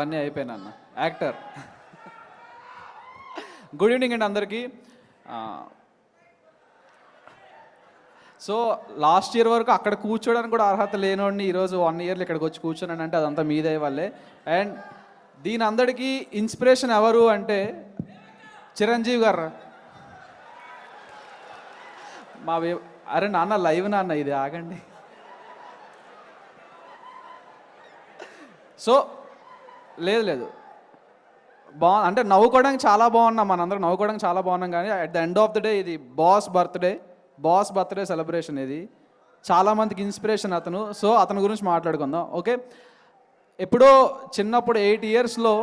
అన్నీ అయిపోయినా అన్న యాక్టర్. గుడ్ ఈవినింగ్ అండి అందరికీ. సో లాస్ట్ ఇయర్ వరకు అక్కడ కూర్చోడానికి కూడా అర్హత లేనోడిని ఈరోజు 1 ఇయర్లో ఇక్కడికి వచ్చి కూర్చోనంటే అంటే అదంతా మీదే వల్లే. అండ్ దీని అందరికీ ఇన్స్పిరేషన్ ఎవరు అంటే చిరంజీవి గారు. అరే నాన్న లైవ్ నాన్న ఇది ఆగండి. సో లేదు అంటే నవ్వుకోవడానికి చాలా బాగున్నాం, మనందరం నవ్వుకోవడానికి చాలా బాగున్నాం. కానీ at the end of the day ఇది బాస్ బర్త్డే సెలబ్రేషన్. ఇది చాలామందికి ఇన్స్పిరేషన్ అతను. సో అతని గురించి మాట్లాడుకుందాం. ఓకే, ఎప్పుడో చిన్నప్పుడు 8 ఇయర్స్లో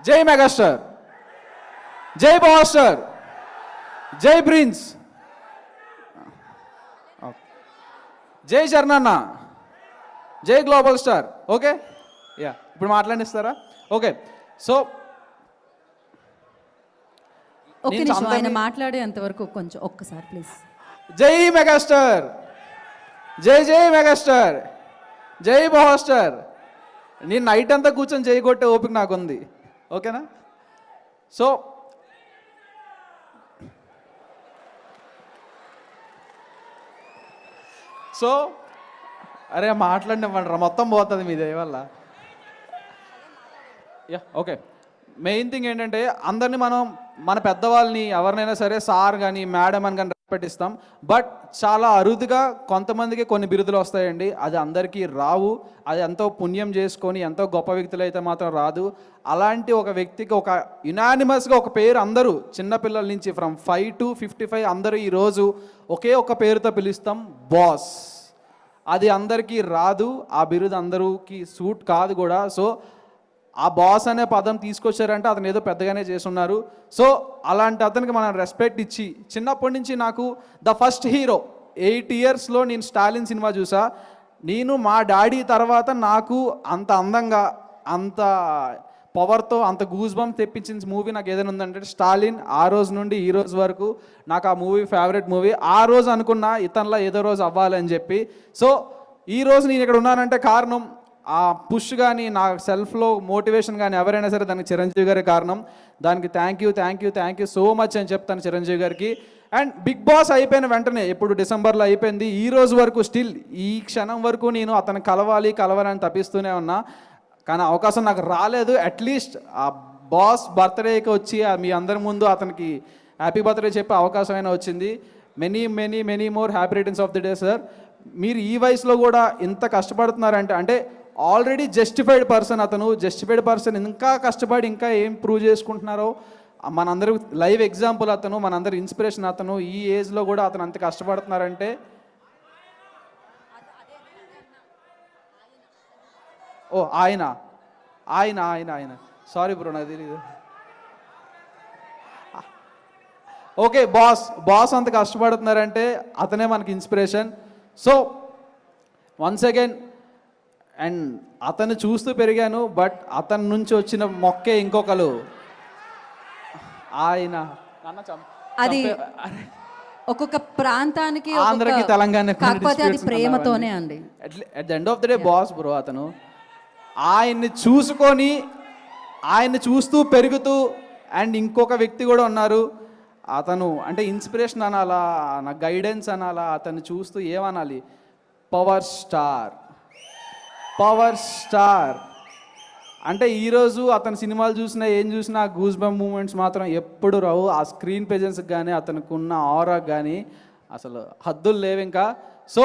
జై మెగాస్టార్, జై బాస్టర్, జై ప్రిన్స్, జై చరణన్న, జై గ్లోబల్ స్టార్. ఓకే యా, ఇప్పుడు మాట్లాడిస్తారా? ఓకే, సో ఆయన మాట్లాడేంత వరకు కొంచెం ఒక్కసారి ప్లీజ్. జై మెగాస్టార్, జై మెగాస్టార్, జై బాస్టర్. నేను నైట్ అంతా కూర్చొని జై కొట్టే ఓపిక నాకుంది. ఓకేనా? సో అరే మాట్లాడినవ్వండి, మొత్తం పోతుంది మీ దయ వల్ల. యా ఓకే, మెయిన్ థింగ్ ఏంటంటే అందరినీ మనం మన పెద్దవాళ్ళని ఎవరినైనా సరే సార్ కానీ మేడం అని కానీ రెస్పెక్ట్ ఇస్తాం. బట్ చాలా అరుదుగా కొంతమందికి కొన్ని బిరుదులు వస్తాయండి. అది అందరికీ రావు. అది ఎంతో పుణ్యం చేసుకొని ఎంతో గొప్ప వ్యక్తులు అయితే మాత్రం రాదు. అలాంటి ఒక వ్యక్తికి ఒక యునానిమస్గా ఒక పేరు అందరూ చిన్నపిల్లల నుంచి ఫ్రమ్ 5 to 55 అందరూ ఈరోజు ఒకే ఒక పేరుతో పిలుస్తాం, బాస్. అది అందరికీ రాదు, ఆ బిరుదు అందరికీ సూట్ కాదు కూడా. సో ఆ బాస్ అనే పదం తీసుకొచ్చారంటే అతను ఏదో పెద్దగానే చేస్తున్నారు. సో అలాంటి అతనికి మనం రెస్పెక్ట్ ఇచ్చి, చిన్నప్పటి నుంచి నాకు ద ఫస్ట్ హీరో 8 ఇయర్స్లో నేను స్టాలిన్ సినిమా చూసా. నేను మా డాడీ తర్వాత నాకు అంత అందంగా అంత పవర్తో అంత గూస్ బంప్ తెప్పించిన మూవీ నాకు ఏదైనా ఉందంటే స్టాలిన్. ఆ రోజు నుండి ఈ రోజు వరకు నాకు ఆ మూవీ ఫేవరెట్ మూవీ. ఆ రోజు అనుకున్నా ఇతనిలా ఏదో రోజు అవ్వాలని చెప్పి. సో ఈ రోజు నేను ఇక్కడ ఉన్నానంటే కారణం ఆ పుష్ కానీ నా సెల్ఫ్లో మోటివేషన్ కానీ ఎవరైనా సరే దానికి చిరంజీవి గారి కారణం. దానికి థ్యాంక్ యూ సో మచ్ అని చెప్తాను చిరంజీవి గారికి. అండ్ బిగ్ బాస్ అయిపోయిన వెంటనే ఇప్పుడు డిసెంబర్లో అయిపోయింది, ఈ రోజు వరకు స్టిల్ ఈ క్షణం వరకు నేను అతను కలవాలని తప్పిస్తూనే ఉన్నా. కానీ అవకాశం నాకు రాలేదు. అట్లీస్ట్ ఆ బాస్ బర్త్డేకి వచ్చి మీ అందరి ముందు అతనికి హ్యాపీ బర్త్డే చెప్పే అవకాశం అయినా వచ్చింది. Many more happy returns of the day sir. మీరు ఈ వయసులో కూడా ఇంత కష్టపడుతున్నారంటే అంటే ఆల్రెడీ జస్టిఫైడ్ పర్సన్ ఇంకా కష్టపడి ఇంకా ఏం ప్రూవ్ చేసుకుంటున్నారో మనందరూ లైవ్ ఎగ్జాంపుల్ అతను, మనందరి ఇన్స్పిరేషన్ అతను. ఈ ఏజ్లో కూడా అతను అంత కష్టపడుతున్నారంటే ఓ ఆయన సారీ బ్రో, నాకు తెలియదు. ఓకే, బాస్ అంత కష్టపడుతున్నారంటే అతనే మనకి inspiration. So once again and అతను చూస్తూ పెరిగాను. బట్ అతని నుంచి వచ్చిన మొక్కే ఇంకొకరు ఆయన. అది ఒక్కొక్క ప్రాంతానికి ఆంధ్రకి తెలంగాణ కాకపోతే అది ప్రేమతోనే అండి. At the end of the day boss bro అతను. ఆయన్ని చూస్తూ పెరుగుతూ అండ్ ఇంకొక వ్యక్తి కూడా ఉన్నారు. అతను అంటే ఇన్స్పిరేషన్ అనాలా, నా గైడెన్స్ అనాలా, అతన్ని చూస్తూ ఏమనాలి, పవర్ స్టార్ అంటే ఈరోజు అతని సినిమాలు చూసినా ఏం చూసినా గూస్ బంప్ మూమెంట్స్ మాత్రం ఎప్పుడు రావు. ఆ స్క్రీన్ ప్రెజెన్స్కి కానీ అతనికి ఉన్న ఆరాకి కానీ అసలు హద్దులు లేవు ఇంకా. సో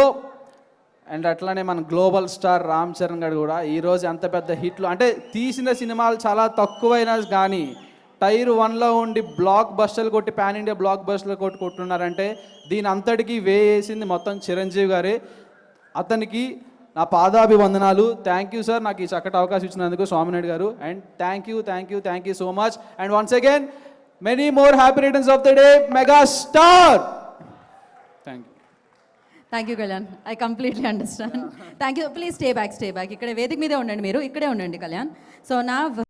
అండ్ అట్లానే మన గ్లోబల్ స్టార్ రామ్ చరణ్ గారు కూడా ఈరోజు ఎంత పెద్ద హిట్లు అంటే తీసిన సినిమాలు చాలా తక్కువైనా కానీ టైర్ 1లో ఉండి బ్లాక్ బస్టర్లు కొట్టి పాన్ ఇండియా బ్లాక్ బస్టర్లు కొట్టున్నారంటే దీని అంతటికీ వేసింది మొత్తం చిరంజీవి గారే. అతనికి నా పాదాభివందనాలు. థ్యాంక్ యూ సార్, నాకు ఈ చక్కటి అవకాశం ఇచ్చినందుకు స్వామినాయుడు గారు. And thank you so much. And once again many more happy returns of the day megastar. Thank you Kalyan, I completely understand. Thank you. Please stay back. ఇక్కడ వేదిక మీదే ఉండండి, మీరు ఇక్కడే ఉండండి కళ్యాణ్. సో నా